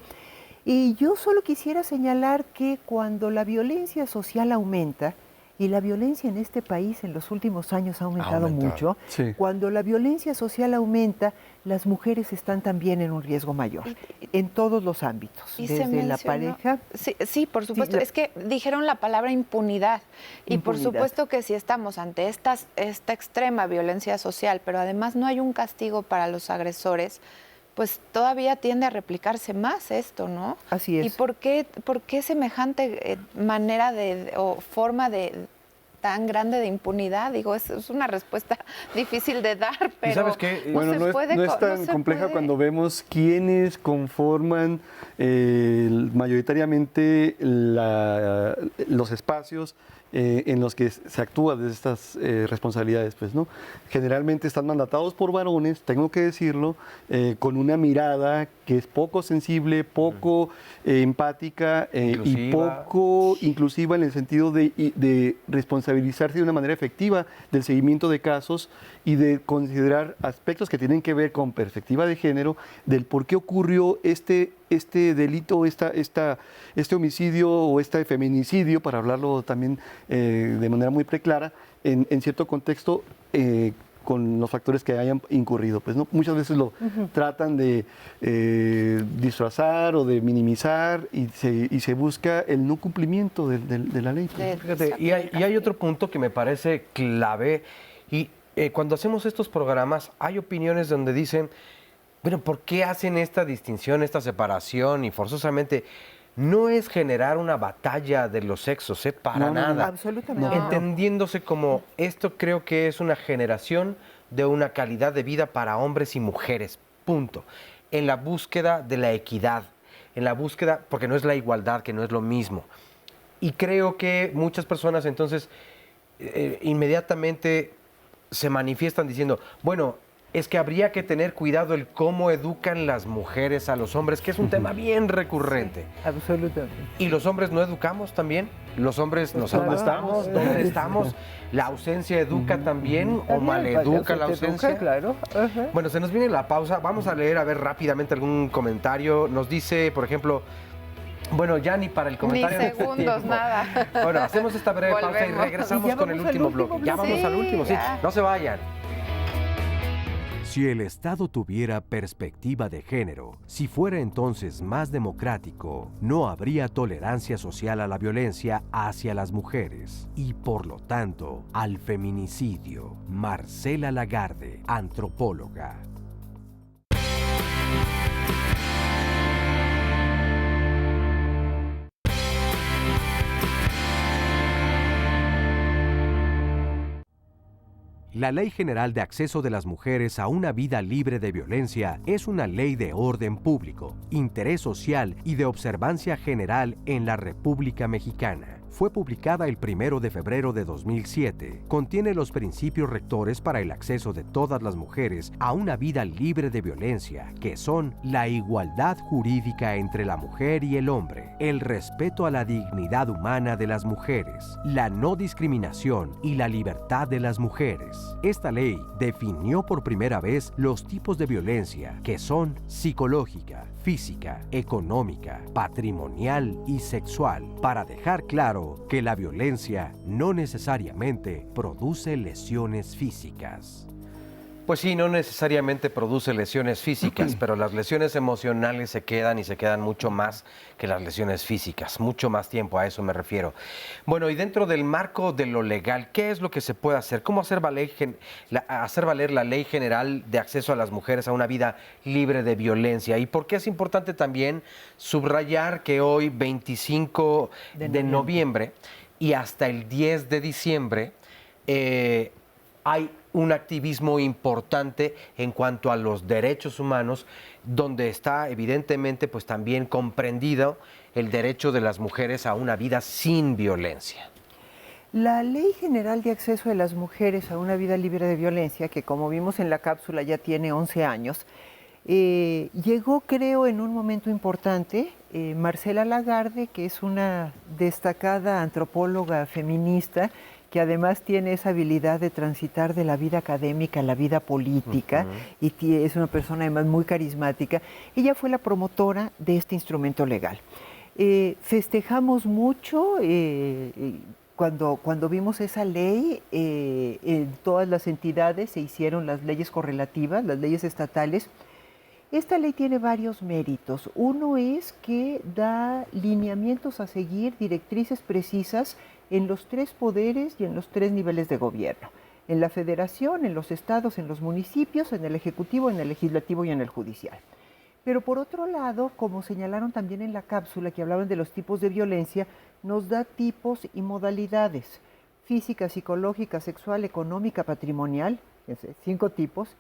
Y yo solo quisiera señalar que cuando la violencia social aumenta, Y la violencia en este país en los últimos años ha aumentado mucho. Sí. Cuando la violencia social aumenta, las mujeres están también en un riesgo mayor, en todos los ámbitos, desde la pareja. Sí, por supuesto. Es que dijeron la palabra impunidad. Y por supuesto que si estamos ante esta extrema violencia social, pero además no hay un castigo para los agresores, pues todavía tiende a replicarse más esto, ¿no? Así es. ¿Y por qué semejante manera o forma de tan grande de impunidad? Digo, es una respuesta difícil de dar, pero ¿sabes qué? Bueno, no es tan compleja cuando vemos quiénes conforman mayoritariamente los espacios en los que se actúa de estas responsabilidades, pues, ¿no? Generalmente están mandatados por varones, tengo que decirlo, con una mirada que es poco sensible, poco empática y poco inclusiva en el sentido de responsabilizarse de una manera efectiva del seguimiento de casos y de considerar aspectos que tienen que ver con perspectiva de género, del por qué ocurrió este delito, este homicidio o este feminicidio, para hablarlo también de manera muy preclara, en cierto contexto, con los factores que hayan incurrido. Pues, ¿no? Muchas veces lo tratan de disfrazar o de minimizar y se busca el no cumplimiento de la ley. Pues. Fíjate, y hay otro punto que me parece clave, y cuando hacemos estos programas hay opiniones donde dicen, bueno, ¿por qué hacen esta distinción, esta separación? Y forzosamente no es generar una batalla de los sexos, para nada. No, absolutamente. Entendiéndose como esto, creo que es una generación de una calidad de vida para hombres y mujeres, punto. En la búsqueda de la equidad, en la búsqueda, porque no es la igualdad, que no es lo mismo. Y creo que muchas personas entonces inmediatamente se manifiestan diciendo, bueno, es que habría que tener cuidado el cómo educan las mujeres a los hombres, que es un tema bien recurrente. Sí, absolutamente. ¿Y los hombres no educamos también? ¿Los hombres no sabemos dónde estamos? ¿Dónde estamos? ¿La ausencia educa también o maleduca la ausencia? Claro. Bueno, se nos viene la pausa. Vamos a leer, a ver rápidamente algún comentario. Nos dice, por ejemplo, bueno, ya ni para el comentario. Ni segundos, nada. Bueno, hacemos esta breve pausa y regresamos con el último bloque. Ya vamos al último, sí. No se vayan. Si el Estado tuviera perspectiva de género, si fuera entonces más democrático, no habría tolerancia social a la violencia hacia las mujeres y, por lo tanto, al feminicidio. Marcela Lagarde, antropóloga. La Ley General de Acceso de las Mujeres a una Vida Libre de Violencia es una ley de orden público, interés social y de observancia general en la República Mexicana. Fue publicada el 1 de febrero de 2007. Contiene los principios rectores para el acceso de todas las mujeres a una vida libre de violencia, que son la igualdad jurídica entre la mujer y el hombre, el respeto a la dignidad humana de las mujeres, la no discriminación y la libertad de las mujeres. Esta ley definió por primera vez los tipos de violencia, que son psicológica, física, económica, patrimonial y sexual, para dejar claro que la violencia no necesariamente produce lesiones físicas. Pues sí, no necesariamente produce lesiones físicas, pero las lesiones emocionales se quedan y se quedan mucho más que las lesiones físicas, mucho más tiempo, a eso me refiero. Bueno, y dentro del marco de lo legal, ¿qué es lo que se puede hacer? ¿Cómo hacer valer la Ley General de Acceso a las Mujeres a una vida libre de violencia? ¿Y por qué es importante también subrayar que hoy, 25 de noviembre y hasta el 10 de diciembre, hay un activismo importante en cuanto a los derechos humanos, donde está evidentemente pues también comprendido el derecho de las mujeres a una vida sin violencia? La Ley General de Acceso de las Mujeres a una Vida Libre de Violencia, que como vimos en la cápsula ya tiene 11 años, llegó, creo, en un momento importante. Marcela Lagarde, que es una destacada antropóloga feminista, que además tiene esa habilidad de transitar de la vida académica a la vida política, y es una persona además muy carismática. Ella fue la promotora de este instrumento legal. Festejamos mucho cuando vimos esa ley, en todas las entidades se hicieron las leyes correlativas, las leyes estatales. Esta ley tiene varios méritos. Uno es que da lineamientos a seguir, directrices precisas en los 3 poderes y en los 3 niveles de gobierno. En la federación, en los estados, en los municipios, en el ejecutivo, en el legislativo y en el judicial. Pero por otro lado, como señalaron también en la cápsula que hablaban de los tipos de violencia, nos da tipos y modalidades: física, psicológica, sexual, económica, patrimonial, 5 tipos,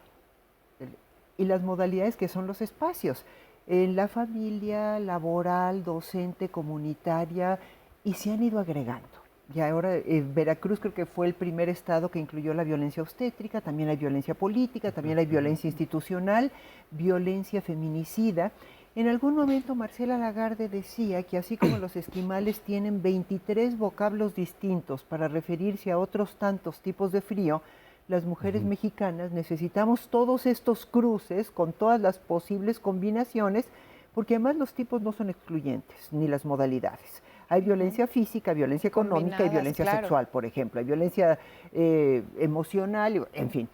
y las modalidades que son los espacios, en la familia, laboral, docente, comunitaria, y se han ido agregando. Y ahora Veracruz creo que fue el primer estado que incluyó la violencia obstétrica, también hay violencia política, también hay violencia institucional, violencia feminicida. En algún momento Marcela Lagarde decía que así como los esquimales tienen 23 vocablos distintos para referirse a otros tantos tipos de frío, las mujeres mexicanas necesitamos todos estos cruces con todas las posibles combinaciones, porque además los tipos no son excluyentes, ni las modalidades. Hay violencia física, violencia económica y violencia sexual, por ejemplo. Hay violencia emocional, en fin.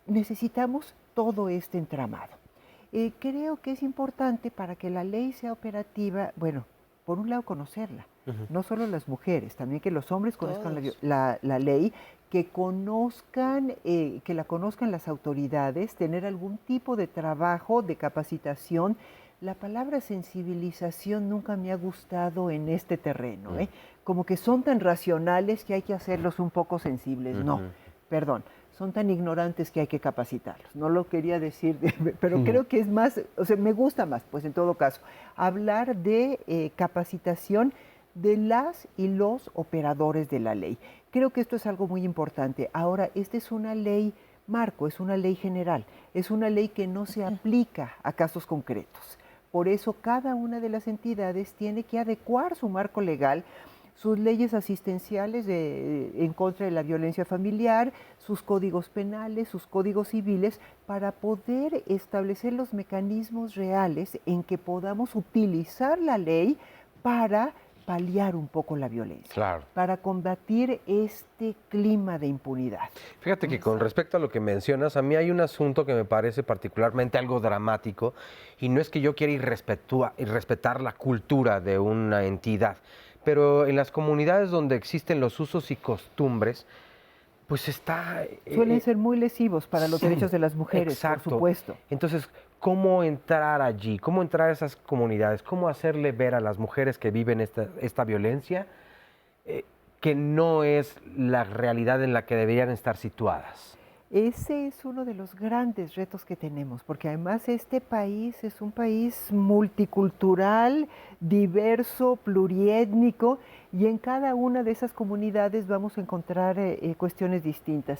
Necesitamos todo este entramado. Creo que es importante para que la ley sea operativa, bueno, por un lado conocerla, no solo las mujeres, también que los hombres conozcan la ley, que la conozcan las autoridades, tener algún tipo de trabajo, de capacitación. La palabra sensibilización nunca me ha gustado en este terreno, como que son tan racionales que hay que hacerlos un poco sensibles. No, perdón, son tan ignorantes que hay que capacitarlos. No lo quería decir, pero creo que es más, o sea, me gusta más, pues en todo caso, hablar de capacitación de las y los operadores de la ley. Creo que esto es algo muy importante. Ahora, esta es una ley marco, es una ley general, es una ley que no se aplica a casos concretos. Por eso cada una de las entidades tiene que adecuar su marco legal, sus leyes asistenciales en contra de la violencia familiar, sus códigos penales, sus códigos civiles, para poder establecer los mecanismos reales en que podamos utilizar la ley para paliar un poco la violencia, claro, para combatir este clima de impunidad. Fíjate que con respecto a lo que mencionas, a mí hay un asunto que me parece particularmente algo dramático, y no es que yo quiera irrespetar la cultura de una entidad, pero en las comunidades donde existen los usos y costumbres, pues está... Suelen ser muy lesivos para los derechos de las mujeres, exacto. Por supuesto. Entonces, ¿cómo entrar allí? ¿Cómo entrar a esas comunidades? ¿Cómo hacerle ver a las mujeres que viven esta violencia que no es la realidad en la que deberían estar situadas? Ese es uno de los grandes retos que tenemos, porque además este país es un país multicultural, diverso, pluriétnico, y en cada una de esas comunidades vamos a encontrar cuestiones distintas.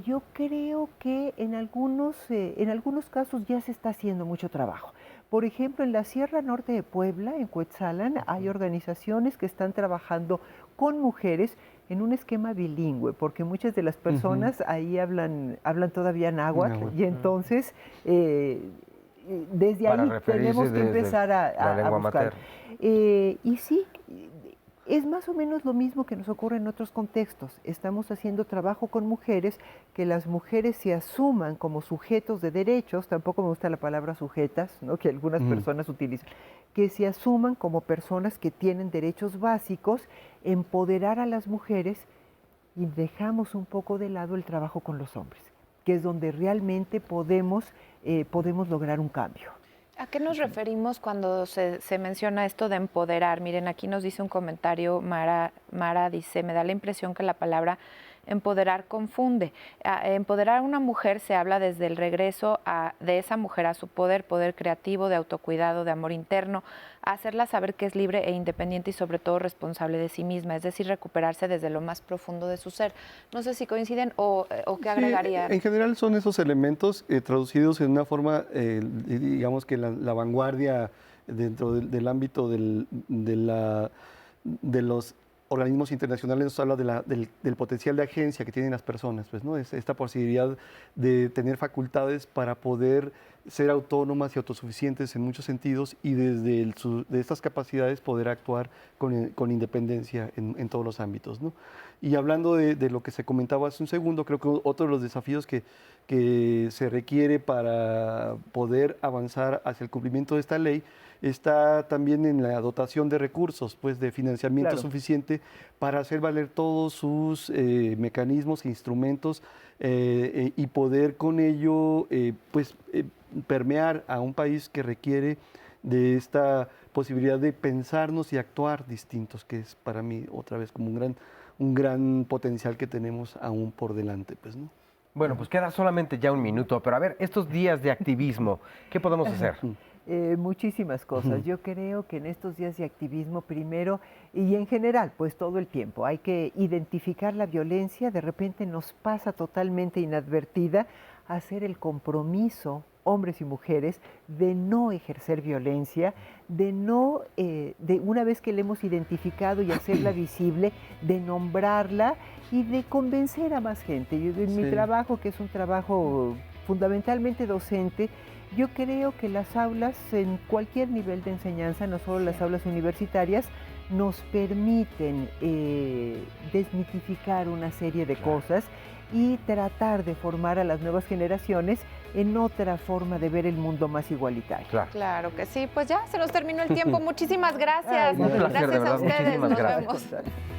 Yo creo que en algunos casos ya se está haciendo mucho trabajo. Por ejemplo, en la Sierra Norte de Puebla, en Cuetzalan, hay organizaciones que están trabajando con mujeres en un esquema bilingüe, porque muchas de las personas ahí hablan todavía náhuatl, y entonces desde ahí tenemos que empezar a buscar. Y sí, es más o menos lo mismo que nos ocurre en otros contextos. Estamos haciendo trabajo con mujeres, que las mujeres se asuman como sujetos de derechos, tampoco me gusta la palabra sujetas, ¿no?, que algunas personas utilizan, que se asuman como personas que tienen derechos básicos, empoderar a las mujeres, y dejamos un poco de lado el trabajo con los hombres, que es donde realmente podemos lograr un cambio. ¿A qué nos referimos cuando se menciona esto de empoderar? Miren, aquí nos dice un comentario, Mara dice, me da la impresión que la palabra empoderar confunde. Empoderar a una mujer se habla desde el regreso de esa mujer a su poder creativo, de autocuidado, de amor interno, a hacerla saber que es libre e independiente y sobre todo responsable de sí misma, es decir, recuperarse desde lo más profundo de su ser. No sé si coinciden o qué agregarían. En general son esos elementos traducidos en una forma, digamos que la vanguardia dentro del ámbito de los organismos internacionales nos habla del potencial de agencia que tienen las personas, pues, ¿no? Es esta posibilidad de tener facultades para poder ser autónomas y autosuficientes en muchos sentidos y desde de estas capacidades poder actuar con independencia en todos los ámbitos, ¿no? Y hablando de lo que se comentaba hace un segundo, creo que otro de los desafíos que se requiere para poder avanzar hacia el cumplimiento de esta ley está también en la dotación de recursos, pues de financiamiento suficiente para hacer valer todos sus mecanismos e instrumentos y poder con ello permear a un país que requiere de esta posibilidad de pensarnos y actuar distintos, que es para mí otra vez como un gran potencial que tenemos aún por delante, pues, ¿no? Bueno, pues queda solamente ya un minuto, pero a ver, estos días de activismo, ¿qué podemos hacer? Muchísimas cosas. Yo creo que en estos días de activismo, primero y en general, pues todo el tiempo, hay que identificar la violencia. De repente nos pasa totalmente inadvertida hacer el compromiso, hombres y mujeres, de no ejercer violencia, de una vez que la hemos identificado y hacerla visible, de nombrarla y de convencer a más gente. Yo, en mi trabajo, que es un trabajo fundamentalmente docente, yo creo que las aulas, en cualquier nivel de enseñanza, no solo las aulas universitarias, nos permiten desmitificar una serie de cosas y tratar de formar a las nuevas generaciones en otra forma de ver el mundo más igualitario. Claro que sí. Pues ya se nos terminó el tiempo. Muchísimas gracias. Un placer, Gracias de verdad. a ustedes. Muchísimas Nos gracias. vemos.